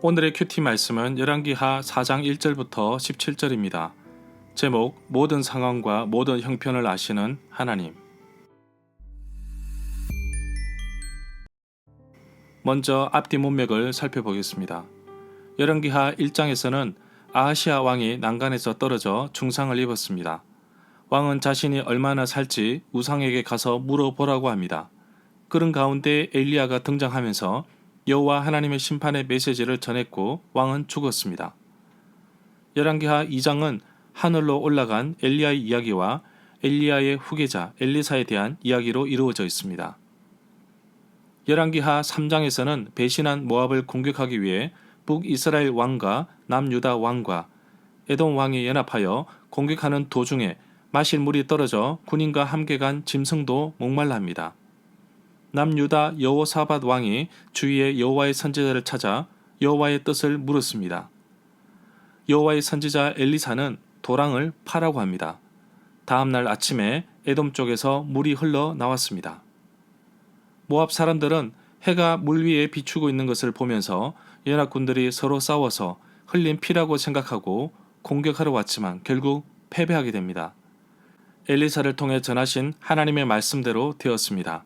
오늘의 큐티 말씀은 열왕기하 4장 1절부터 17절입니다. 제목 모든 상황과 모든 형편을 아시는 하나님. 먼저 앞뒤 문맥을 살펴보겠습니다. 열왕기하 1장에서는 아하시아 왕이 난간에서 떨어져 중상을 입었습니다. 왕은 자신이 얼마나 살지 우상에게 가서 물어보라고 합니다. 그런 가운데 엘리야가 등장하면서 여호와 하나님의 심판의 메시지를 전했고 왕은 죽었습니다. 열왕기하 2장은 하늘로 올라간 엘리야의 이야기와 엘리야의 후계자 엘리사에 대한 이야기로 이루어져 있습니다. 열왕기하 3장에서는 배신한 모압을 공격하기 위해 북이스라엘 왕과 남유다 왕과 에돔 왕이 연합하여 공격하는 도중에 마실 물이 떨어져 군인과 함께 간 짐승도 목말라합니다. 남유다 여호사밧 왕이 주위에 여호와의 선지자를 찾아 여호와의 뜻을 물었습니다. 여호와의 선지자 엘리사는 도랑을 파라고 합니다. 다음날 아침에 에돔 쪽에서 물이 흘러 나왔습니다. 모압 사람들은 해가 물 위에 비추고 있는 것을 보면서 연합군들이 서로 싸워서 흘린 피라고 생각하고 공격하러 왔지만 결국 패배하게 됩니다. 엘리사를 통해 전하신 하나님의 말씀대로 되었습니다.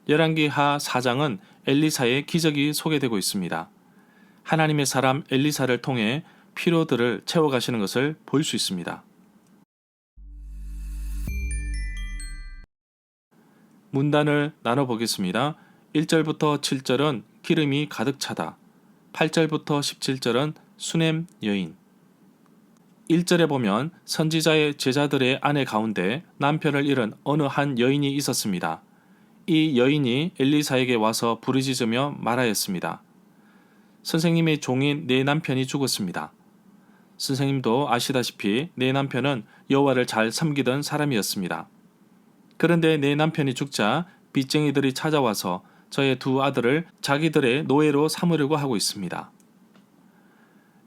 열왕기하 4장은 엘리사의 기적이 소개되고 있습니다. 하나님의 사람 엘리사를 통해 피로들을 채워가시는 것을 볼 수 있습니다. 문단을 나눠보겠습니다. 1절부터 7절은 기름이 가득 차다. 8절부터 17절은 수넴 여인. 1절에 보면 선지자의 제자들의 아내 가운데 남편을 잃은 어느 한 여인이 있었습니다. 이 여인이 엘리사에게 와서 부르짖으며 말하였습니다. 선생님의 종인 내 남편이 죽었습니다. 선생님도 아시다시피 내 남편은 여호와를 잘 섬기던 사람이었습니다. 그런데 내 남편이 죽자 빚쟁이들이 찾아와서 저의 두 아들을 자기들의 노예로 삼으려고 하고 있습니다.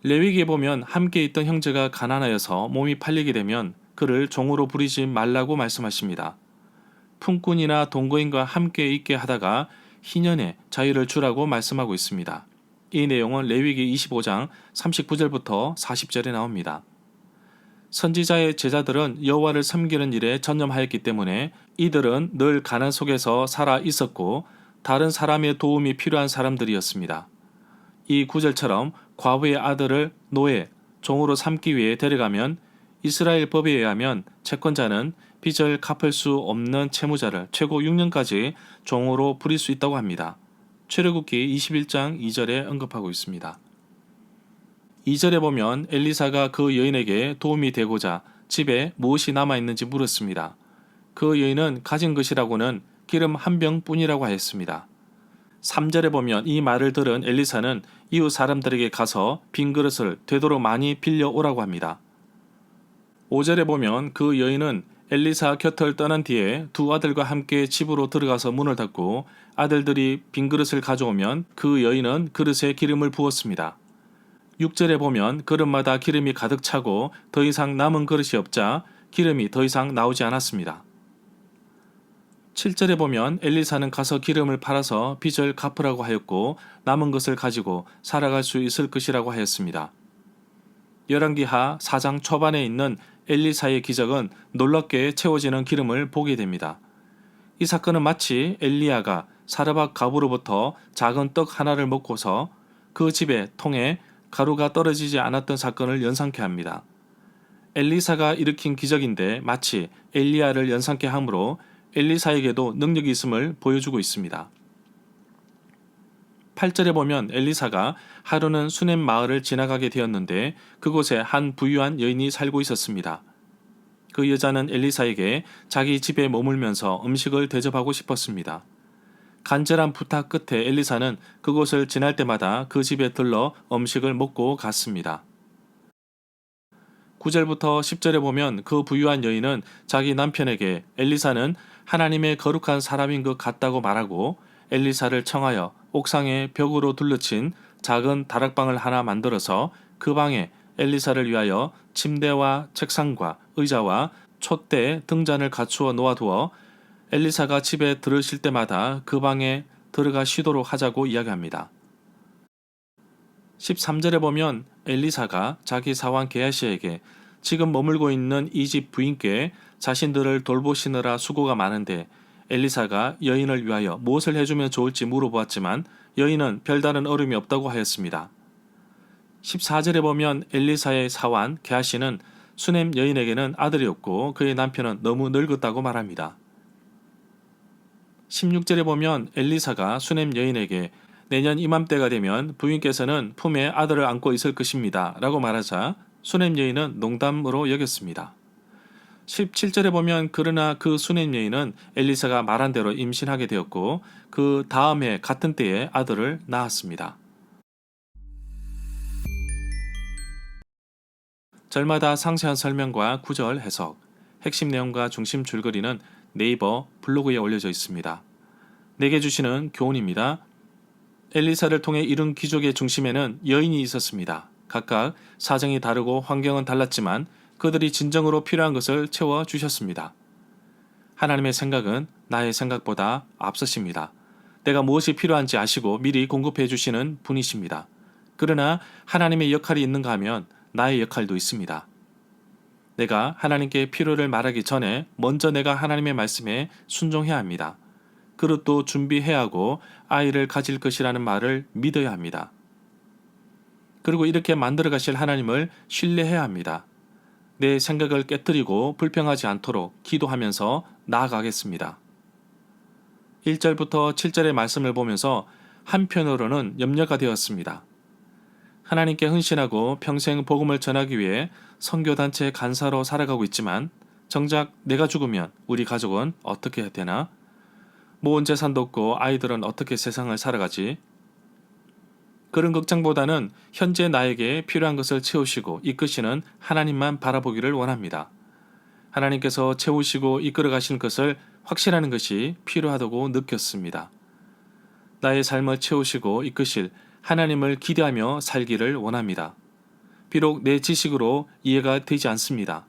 레위기에 보면 함께 있던 형제가 가난하여서 몸이 팔리게 되면 그를 종으로 부리지 말라고 말씀하십니다. 품꾼이나 동거인과 함께 있게 하다가 희년의 자유를 주라고 말씀하고 있습니다. 이 내용은 레위기 25장 39절부터 40절에 나옵니다. 선지자의 제자들은 여호와를 섬기는 일에 전념하였기 때문에 이들은 늘 가난 속에서 살아 있었고 다른 사람의 도움이 필요한 사람들이었습니다. 이 구절처럼 과부의 아들을 노예, 종으로 삼기 위해 데려가면 이스라엘 법에 의하면 채권자는 빚을 갚을 수 없는 채무자를 최고 6년까지 종으로 부릴 수 있다고 합니다. 출애굽기 21장 2절에 언급하고 있습니다. 2절에 보면 엘리사가 그 여인에게 도움이 되고자 집에 무엇이 남아있는지 물었습니다. 그 여인은 가진 것이라고는 기름 한 병뿐이라고 하였습니다. 3절에 보면 이 말을 들은 엘리사는 이웃 사람들에게 가서 빈 그릇을 되도록 많이 빌려오라고 합니다. 5절에 보면 그 여인은 엘리사 곁을 떠난 뒤에 두 아들과 함께 집으로 들어가서 문을 닫고 아들들이 빈 그릇을 가져오면 그 여인은 그릇에 기름을 부었습니다. 6절에 보면 그릇마다 기름이 가득 차고 더 이상 남은 그릇이 없자 기름이 더 이상 나오지 않았습니다. 7절에 보면 엘리사는 가서 기름을 팔아서 빚을 갚으라고 하였고 남은 것을 가지고 살아갈 수 있을 것이라고 하였습니다. 열왕기하 4장 초반에 있는 엘리사의 기적은 놀랍게 채워지는 기름을 보게 됩니다. 이 사건은 마치 엘리야가 사르밧 과부로부터 작은 떡 하나를 먹고서 그 집의 통에 가루가 떨어지지 않았던 사건을 연상케 합니다. 엘리사가 일으킨 기적인데 마치 엘리야를 연상케 하므로 엘리사에게도 능력이 있음을 보여주고 있습니다. 8절에 보면 엘리사가 하루는 수넴 마을을 지나가게 되었는데 그곳에 한 부유한 여인이 살고 있었습니다. 그 여자는 엘리사에게 자기 집에 머물면서 음식을 대접하고 싶었습니다. 간절한 부탁 끝에 엘리사는 그곳을 지날 때마다 그 집에 들러 음식을 먹고 갔습니다. 9절부터 10절에 보면 그 부유한 여인은 자기 남편에게 엘리사는 하나님의 거룩한 사람인 것 같다고 말하고 엘리사를 청하여 옥상에 벽으로 둘러친 작은 다락방을 하나 만들어서 그 방에 엘리사를 위하여 침대와 책상과 의자와 촛대 등잔을 갖추어 놓아두어 엘리사가 집에 들으실 때마다 그 방에 들어가 쉬도록 하자고 이야기합니다. 13절에 보면 엘리사가 자기 사환 게하시에게 지금 머물고 있는 이 집 부인께 자신들을 돌보시느라 수고가 많은데 엘리사가 여인을 위하여 무엇을 해주면 좋을지 물어보았지만 여인은 별다른 어려움이 없다고 하였습니다. 14절에 보면 엘리사의 사환 게하시는 수넴 여인에게는 아들이 없고 그의 남편은 너무 늙었다고 말합니다. 16절에 보면 엘리사가 수넴 여인에게 내년 이맘때가 되면 부인께서는 품에 아들을 안고 있을 것입니다 라고 말하자 수넴 여인은 농담으로 여겼습니다. 17절에 보면 그러나 그 수넴 여인은 엘리사가 말한 대로 임신하게 되었고 그 다음 해 같은 때에 아들을 낳았습니다. 절마다 상세한 설명과 구절 해석, 핵심 내용과 중심 줄거리는 네이버 블로그에 올려져 있습니다. 내게 주시는 교훈입니다. 엘리사를 통해 이룬 귀족의 중심에는 여인이 있었습니다. 각각 사정이 다르고 환경은 달랐지만 그들이 진정으로 필요한 것을 채워주셨습니다. 하나님의 생각은 나의 생각보다 앞서십니다. 내가 무엇이 필요한지 아시고 미리 공급해 주시는 분이십니다. 그러나 하나님의 역할이 있는가 하면 나의 역할도 있습니다. 내가 하나님께 필요를 말하기 전에 먼저 내가 하나님의 말씀에 순종해야 합니다. 그릇도 준비해야 하고 아이를 가질 것이라는 말을 믿어야 합니다. 그리고 이렇게 만들어 가실 하나님을 신뢰해야 합니다. 내 생각을 깨뜨리고 불평하지 않도록 기도하면서 나아가겠습니다. 1절부터 7절의 말씀을 보면서 한편으로는 염려가 되었습니다. 하나님께 헌신하고 평생 복음을 전하기 위해 선교단체 간사로 살아가고 있지만 정작 내가 죽으면 우리 가족은 어떻게 해야 되나? 모은 재산도 없고 아이들은 어떻게 세상을 살아가지? 그런 걱정보다는 현재 나에게 필요한 것을 채우시고 이끄시는 하나님만 바라보기를 원합니다. 하나님께서 채우시고 이끌어 가시는 것을 확신하는 것이 필요하다고 느꼈습니다. 나의 삶을 채우시고 이끄실 하나님을 기대하며 살기를 원합니다. 비록 내 지식으로 이해가 되지 않습니다.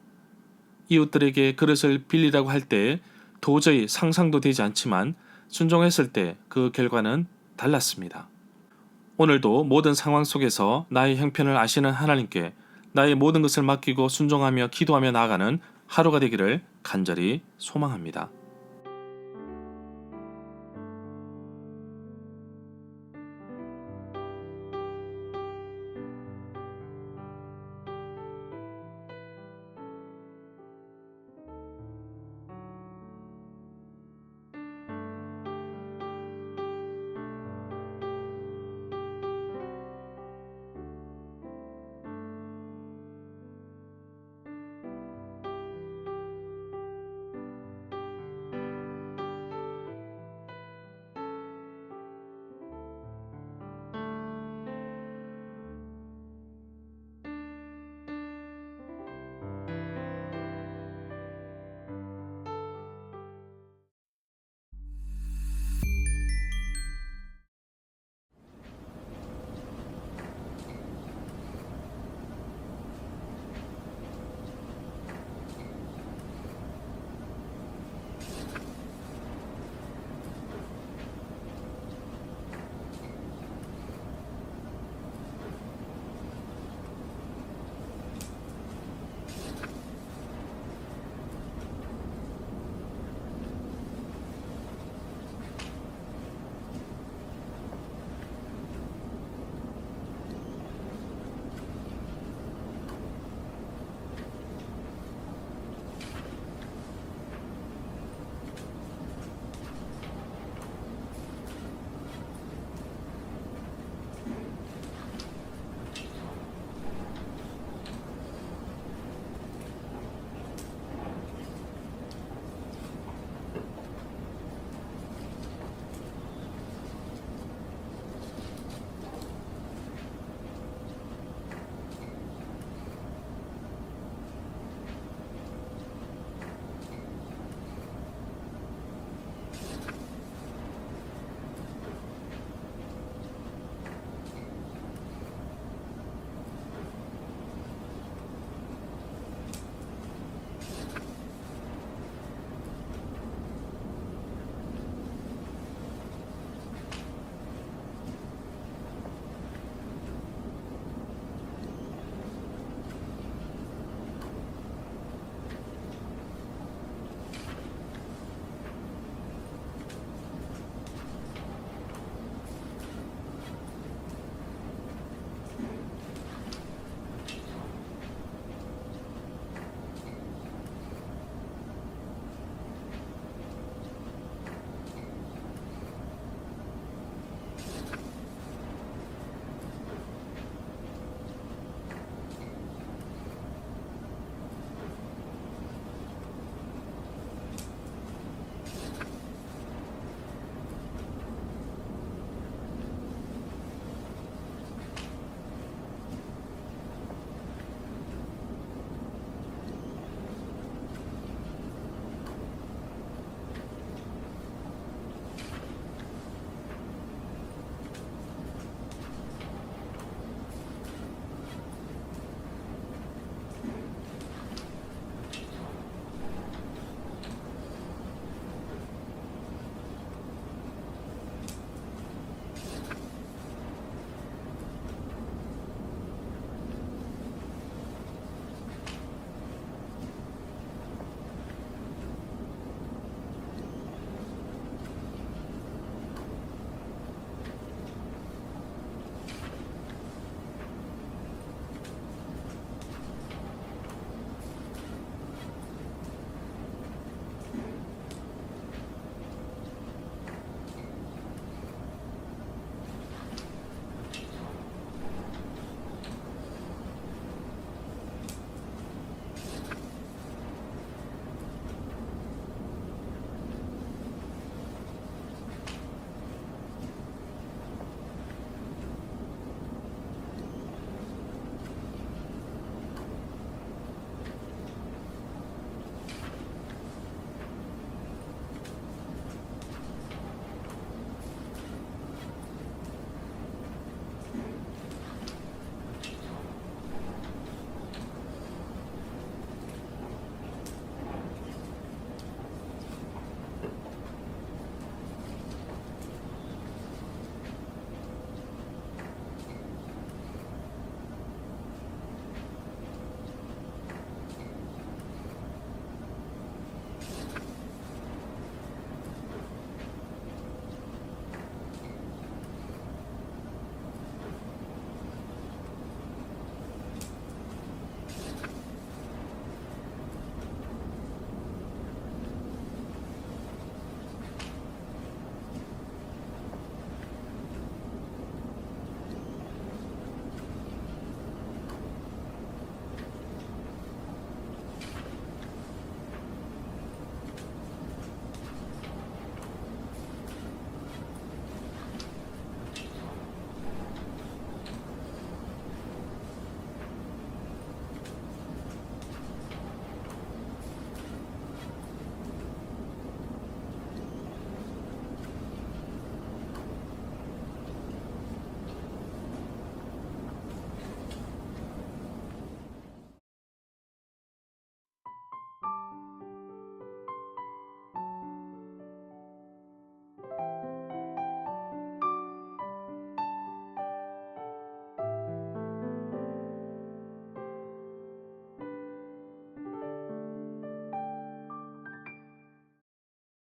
이웃들에게 그릇을 빌리라고 할 때 도저히 상상도 되지 않지만 순종했을 때 그 결과는 달랐습니다. 오늘도 모든 상황 속에서 나의 형편을 아시는 하나님께 나의 모든 것을 맡기고 순종하며 기도하며 나아가는 하루가 되기를 간절히 소망합니다.